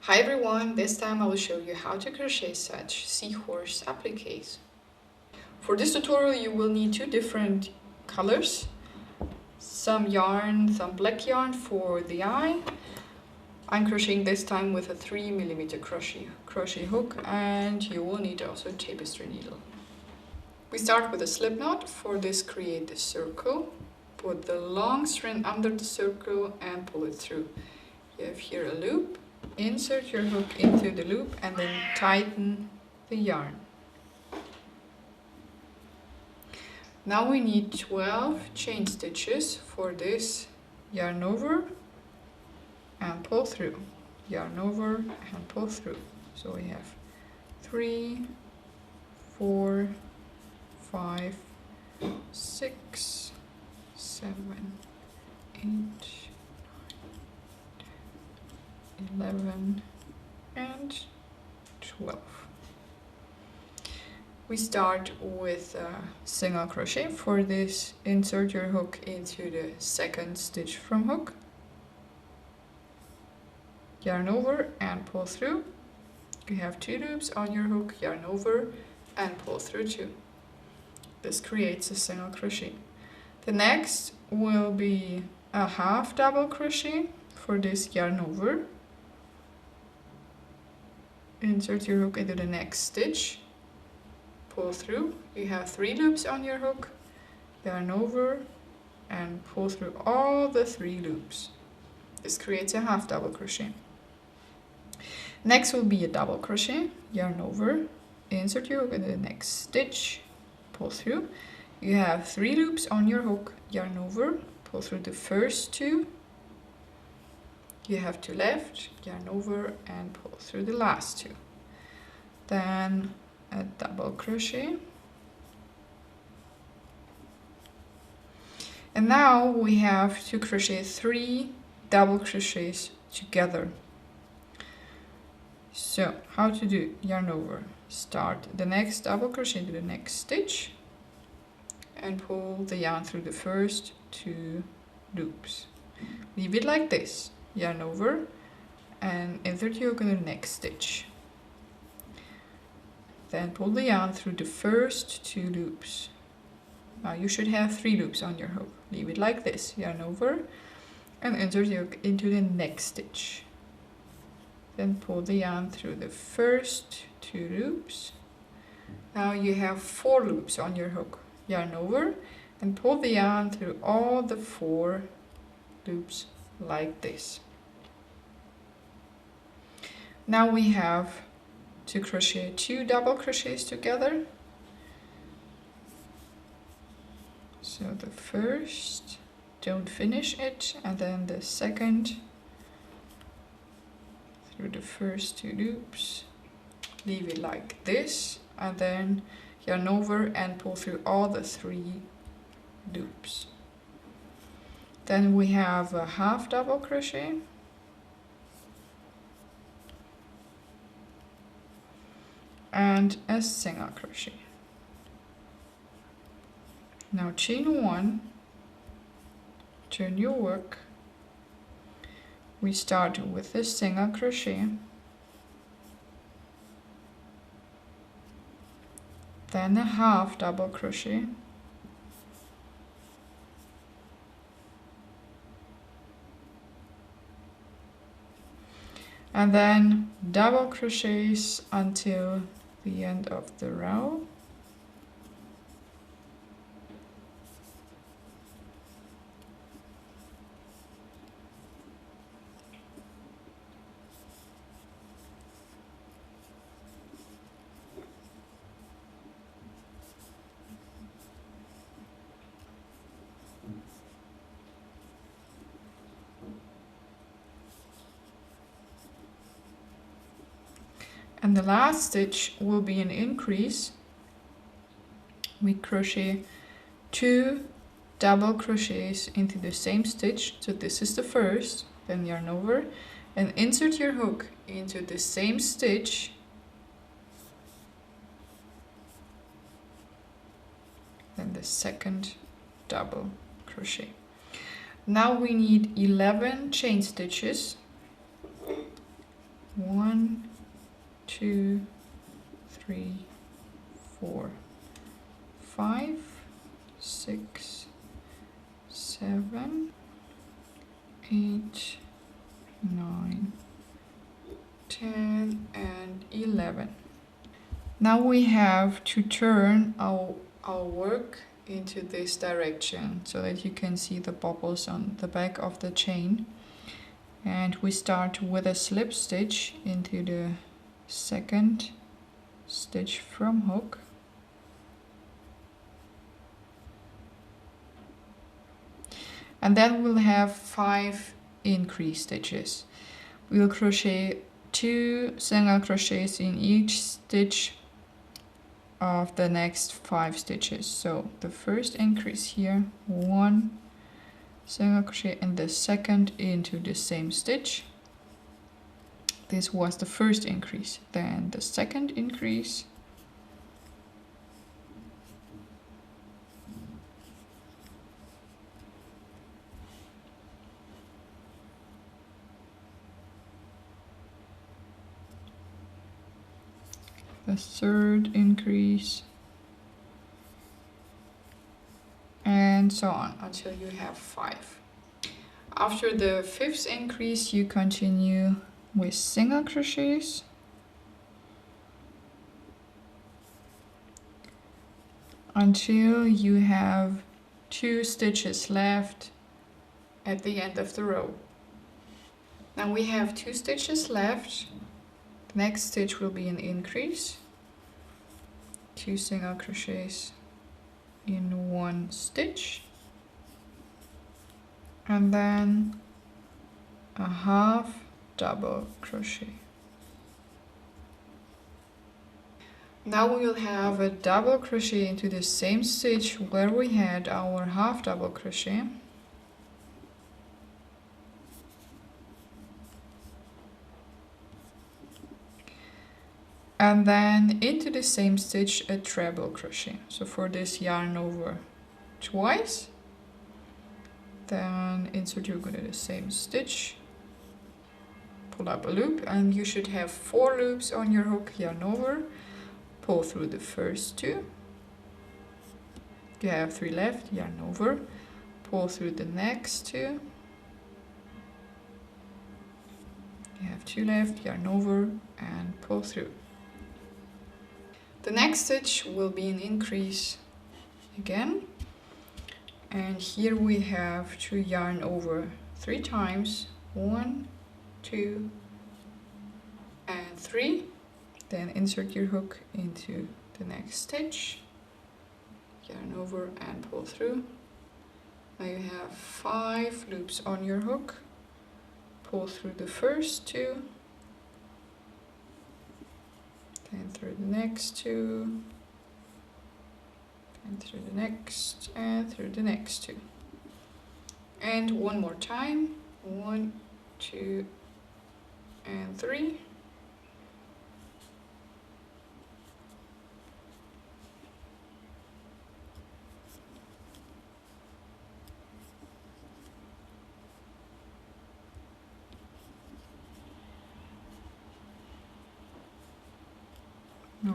Hi everyone, this time I will show you how to crochet such seahorse appliques. For this tutorial you will need two different colors, some yarn, some black yarn for the eye. I'm crocheting this time with a 3mm crochet hook, and you will need also a tapestry needle. We start with a slip knot. For this, create the circle, put the long string under the circle and pull it through. You have here a loop. Insert your hook into the loop and then tighten the yarn. Now we need 12 chain stitches. For this, yarn over and pull through, yarn over and pull through. So we have 3, 4, 5, 6, 7, 8, 11 and 12. We start with a single crochet. For this, insert your hook into the second stitch from hook, yarn over and pull through. You have 2 loops on your hook, yarn over and pull through 2. This creates a single crochet. The next will be a half double crochet. For this, yarn over, insert your hook into the next stitch, pull through. You have 3 loops on your hook, yarn over and pull through all the 3 loops. This creates a half double crochet. Next will be a double crochet, yarn over, insert your hook into the next stitch, pull through. You have 3 loops on your hook, yarn over, pull through the first 2. You have 2 left, yarn over and pull through the last 2. Then a double crochet. And now we have to crochet 3 double crochets together. So how to do? Yarn over, start the next double crochet into the next stitch and pull the yarn through the first 2 loops. Leave it like this. Yarn over and insert your hook in the next stitch. Then pull the yarn through the first 2 loops. Now you should have 3 loops on your hook. Leave it like this. Yarn over and insert your hook into the next stitch. Then pull the yarn through the first 2 loops. Now you have 4 loops on your hook. Yarn over and pull the yarn through all the 4 loops like this. Now we have to crochet 2 double crochets together. So the first, don't finish it, and then the second through the first 2 loops. Leave it like this, and then yarn over and pull through all the 3 loops. Then we have a half double crochet. And a single crochet. Now chain 1, turn your work. We start with a single crochet, then a half double crochet, and then double crochets until the end of the row. And the last stitch will be an increase. We crochet 2 double crochets into the same stitch. So this is the first, then yarn over and insert your hook into the same stitch. Then the second double crochet. Now we need 11 chain stitches. 1, 2, 3, 4, 5, 6, 7, 8, 9, 10, and 11. Now we have to turn our work into this direction so that you can see the bubbles on the back of the chain. And we start with a slip stitch into the second stitch from hook. And then we'll have 5 increase stitches. We'll crochet 2 single crochets in each stitch of the next 5 stitches. So the first increase here, 1 single crochet in the second into the same stitch. This was the first increase. Then the second increase, the third increase, and so on until you have 5. After the 5th increase, you continue with single crochets until you have 2 stitches left at the end of the row. Now we have 2 stitches left. The next stitch will be an increase, 2 single crochets in 1 stitch, and then a half double crochet. Now we will have a double crochet into the same stitch where we had our half double crochet. And then into the same stitch a treble crochet. So for this, yarn over twice, then insert your hook into the same stitch, pull up a loop, and you should have 4 loops on your hook. Yarn over, pull through the first 2, you have 3 left, yarn over, pull through the next 2, you have 2 left, yarn over, and pull through. The next stitch will be an increase again, and here we have to yarn over 3 times, 1, 2, and 3, then insert your hook into the next stitch, yarn over and pull through. Now you have 5 loops on your hook, pull through the first 2, and through the next 2, and through the next, and through the next 2. And one more time, 1, 2, and 3.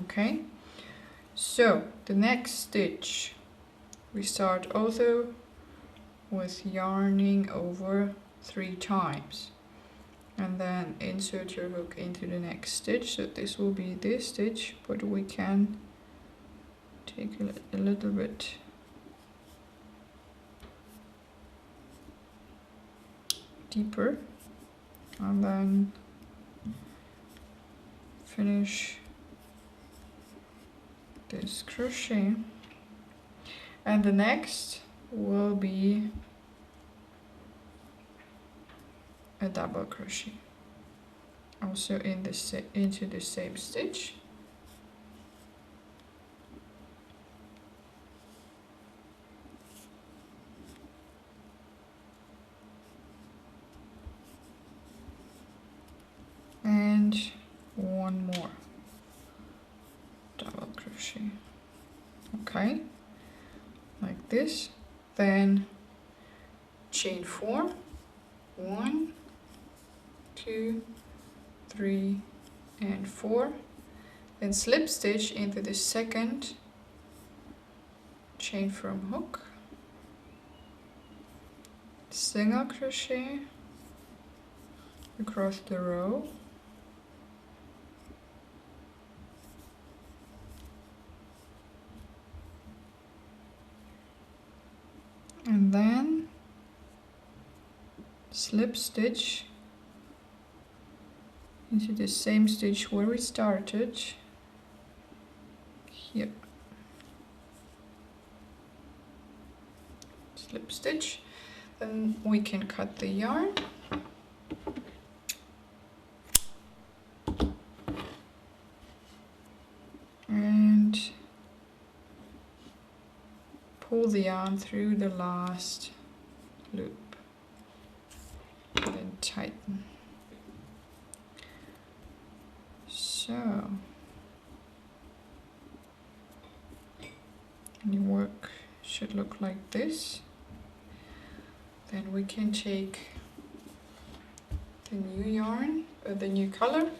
Okay, so the next stitch we start also with yarning over 3 times, and then insert your hook into the next stitch. So this will be this stitch, but we can take a little bit deeper, and then finish this crochet, and the next will be a double crochet also in the into the same stitch, and one more double crochet. Okay, like this. Then chain 4, 1, 2, 3, and 4, Then slip stitch into the second chain from hook, single crochet across the row, and then slip stitch into the same stitch where we started here. Slip stitch, then we can cut the yarn. And pull the yarn through the last loop and then tighten. So your work should look like this. Then we can take the new yarn, the new color,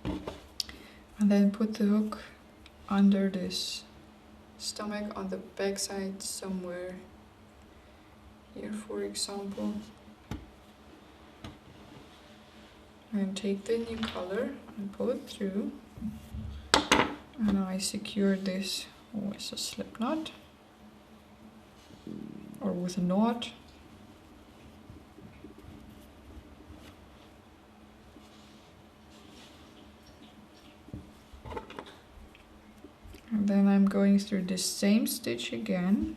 and then put the hook under this stomach on the back side somewhere here, for example. And take the new color and pull it through. And I secure this with a slip knot or with a knot. And then I'm going through the same stitch again.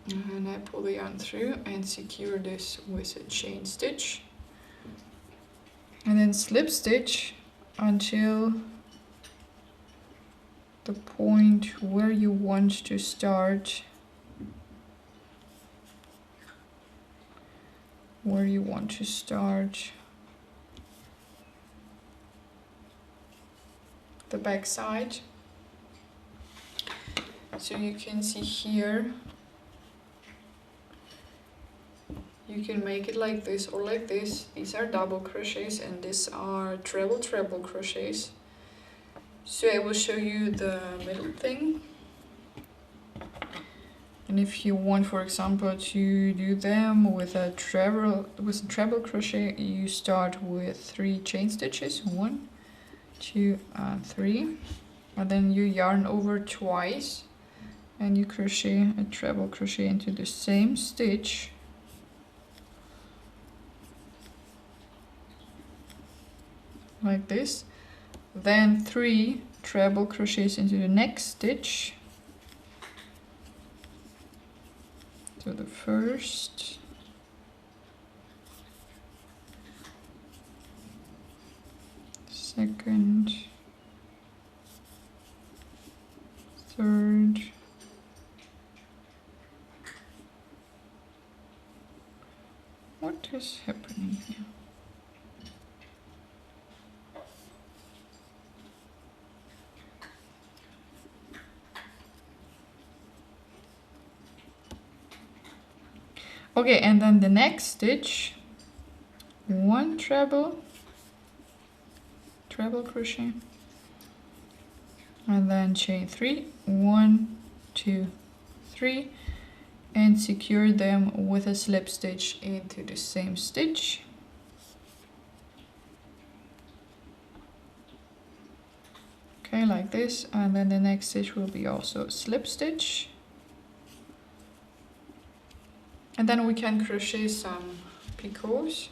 And I pull the yarn through and secure this with a chain stitch. And then slip stitch until the point where you want to start. The back side. So you can see here, you can make it like this or like this. These are double crochets and these are treble crochets. So I will show you the middle thing. And if you want, for example, to do them with a treble crochet, you start with 3 chain stitches, 1, 2, and 3, and then you yarn over twice, and you crochet a treble crochet into the same stitch. Like this. Then 3 treble crochets into the next stitch. So the first, second, third, what is happening here? Okay, and then the next stitch, 1 treble crochet, and then chain 3, 1, 2, 3, and secure them with a slip stitch into the same stitch. Okay, like this, and then the next stitch will be also a slip stitch. And then we can crochet some picots.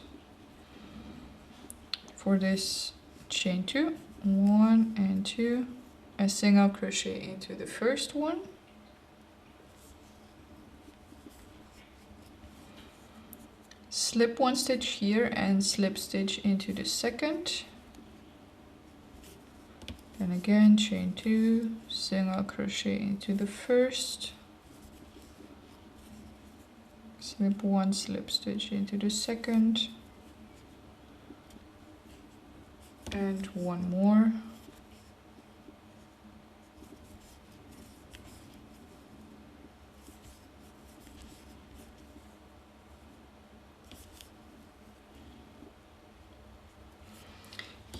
For this, chain 2, 1 and 2, a single crochet into the first one, slip 1 stitch here and slip stitch into the second, then again chain 2, single crochet into the first, slip 1 slip stitch into the second, and 1 more,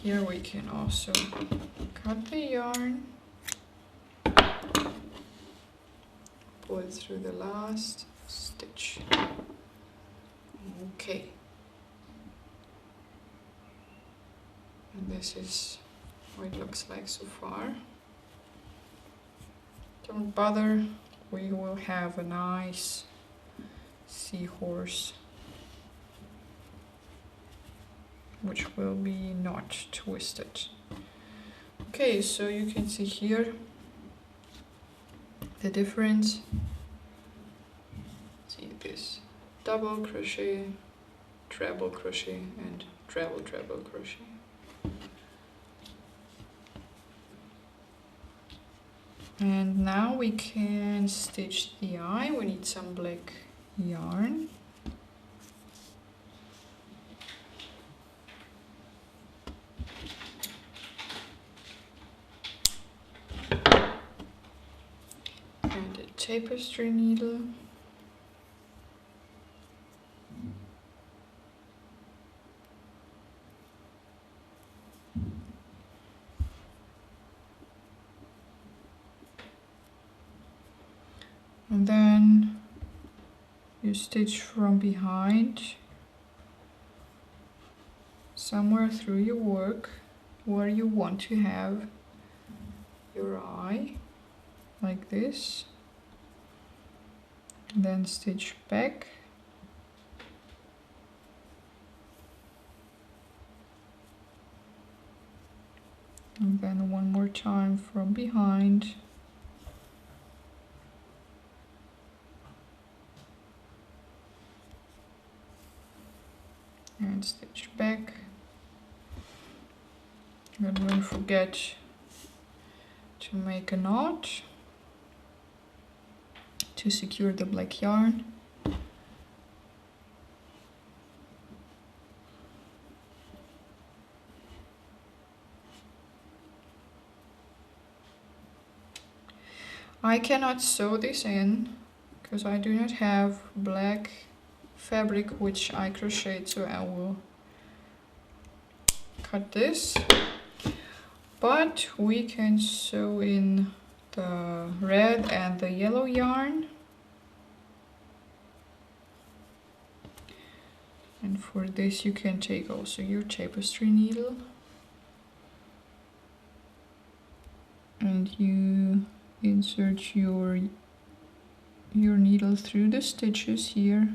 here we can also cut the yarn, pull it through the last stitch. Okay. And this is what it looks like so far. Don't bother, we will have a nice seahorse, which will be not twisted. Okay, so you can see here the difference. See this double crochet, treble crochet, and treble crochet. And now we can stitch the eye. We need some black yarn. And a tapestry needle. And then you stitch from behind somewhere through your work where you want to have your eye, like this. And then stitch back. And then one more time from behind. And stitch back. And don't forget to make a knot to secure the black yarn. I cannot sew this in because I do not have black fabric which I crocheted, so I will cut this. But we can sew in the red and the yellow yarn. And for this you can take also your tapestry needle. And you insert your needle through the stitches here.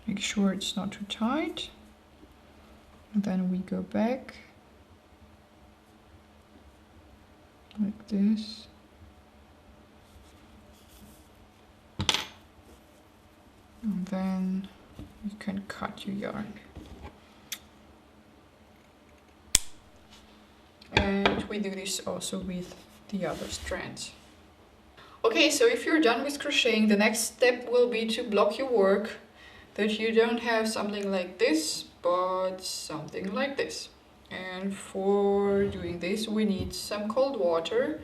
Make sure it's not too tight. And then we go back like this. And then you can cut your yarn. And we do this also with the other strands. Okay, so if you're done with crocheting, the next step will be to block your work, that you don't have something like this, but something like this. And for doing this, we need some cold water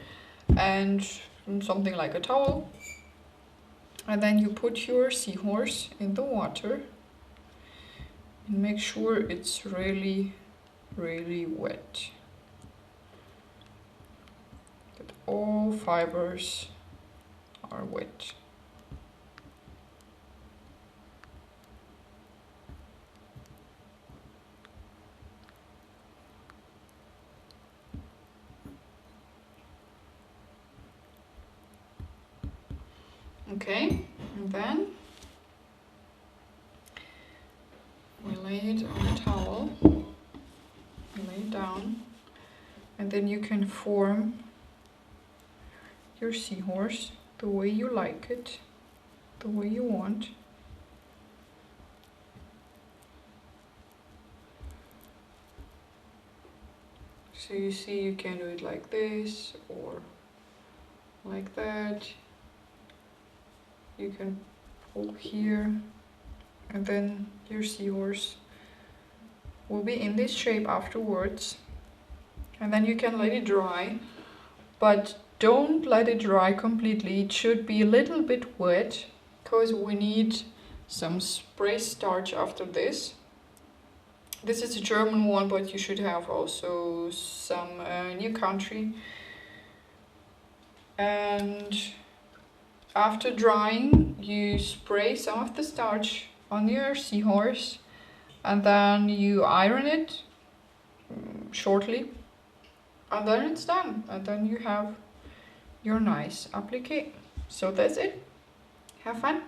and something like a towel. And then you put your seahorse in the water and make sure it's really, really wet. That all fibers are wet. Okay, and then we lay it on a towel, lay it down, and then you can form your seahorse the way you like it, the way you want. So you see, you can do it like this, or like that. You can pull here, and then your seahorse will be in this shape afterwards. And then you can let it dry, but don't let it dry completely. It should be a little bit wet because we need some spray starch after this. This is a German one, but you should have also some new country. And after drying, you spray some of the starch on your seahorse, and then you iron it shortly, and then it's done, and then you have your nice applique. So that's it. Have fun.